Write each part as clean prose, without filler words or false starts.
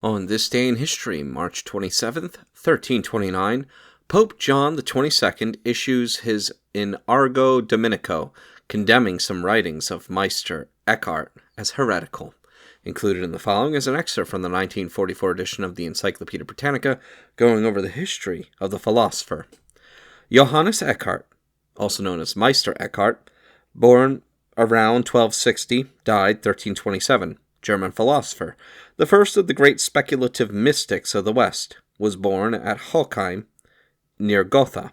On this day in history, March 27th, 1329, Pope John XXII issues his In Agro Dominico, condemning some writings of Meister Eckhart as heretical. Included in the following is an excerpt from the 1944 edition of the Encyclopedia Britannica, going over the history of the philosopher. Johannes Eckhart, also known as Meister Eckhart, born around 1260, died 1327. German philosopher, the first of the great speculative mystics of the West, was born at Holkheim, near Gotha.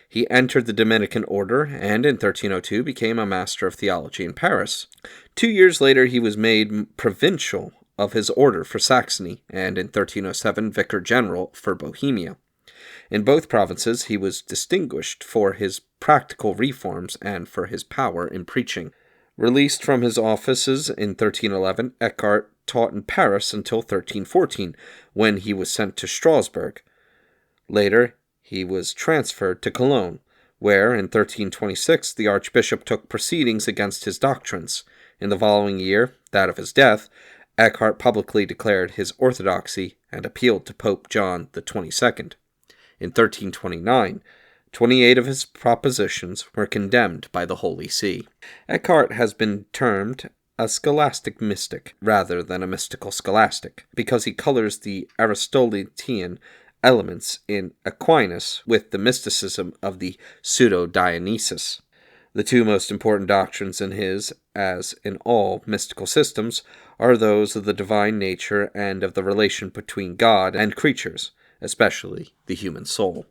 He entered the Dominican order and in 1302 became a master of theology in Paris. 2 years later he was made provincial of his order for Saxony and in 1307 vicar general for Bohemia. In both provinces he was distinguished for his practical reforms and for his power in preaching. Released from his offices in 1311, Eckhart taught in Paris until 1314, when he was sent to Strasbourg. Later, he was transferred to Cologne, where, in 1326, the archbishop took proceedings against his doctrines. In the following year, that of his death, Eckhart publicly declared his orthodoxy and appealed to Pope John XXII. In 1329, 28 of his propositions were condemned by the Holy See. Eckhart has been termed a scholastic mystic rather than a mystical scholastic, because he colors the Aristotelian elements in Aquinas with the mysticism of the pseudo-Dionysus. The two most important doctrines in his, as in all mystical systems, are those of the divine nature and of the relation between God and creatures, especially the human soul.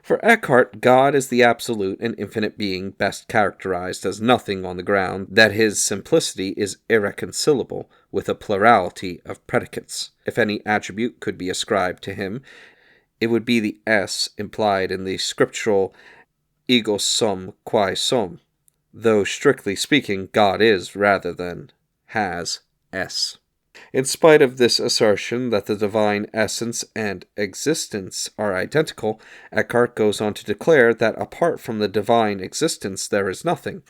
For Eckhart, God is the absolute and infinite being best characterized as nothing on the ground that his simplicity is irreconcilable with a plurality of predicates. If any attribute could be ascribed to him, it would be the S implied in the scriptural ego sum quae sum, though strictly speaking God is rather than has S. In spite of this assertion that the divine essence and existence are identical, Eckhart goes on to declare that apart from the divine existence there is nothing.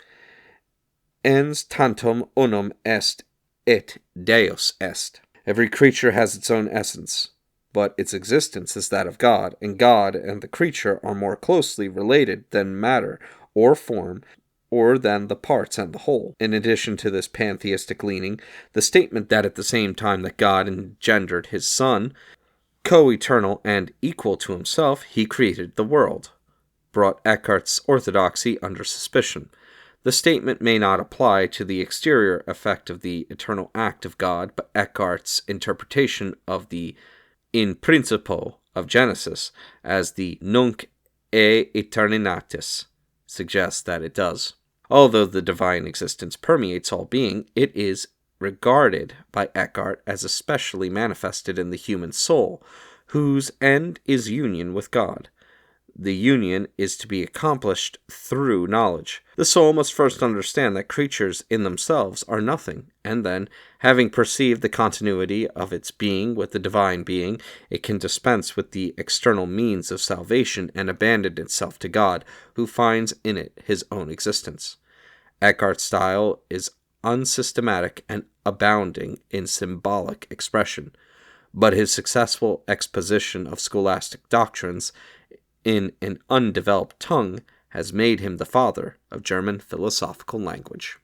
Ens tantum unum est et Deus est. Every creature has its own essence, but its existence is that of God, and God and the creature are more closely related than matter or form, or than the parts and the whole. In addition to this pantheistic leaning, the statement that at the same time that God engendered his Son, co-eternal and equal to himself, he created the world, brought Eckhart's orthodoxy under suspicion. The statement may not apply to the exterior effect of the eternal act of God, but Eckhart's interpretation of the in principio of Genesis as the nunc e aeternitatis suggests that it does. Although the divine existence permeates all being, it is regarded by Eckhart as especially manifested in the human soul, whose end is union with God. The union is to be accomplished through knowledge. The soul must first understand that creatures in themselves are nothing, and then, having perceived the continuity of its being with the divine being, it can dispense with the external means of salvation and abandon itself to God, who finds in it his own existence. Eckhart's style is unsystematic and abounding in symbolic expression, but his successful exposition of scholastic doctrines in an undeveloped tongue has made him the father of German philosophical language.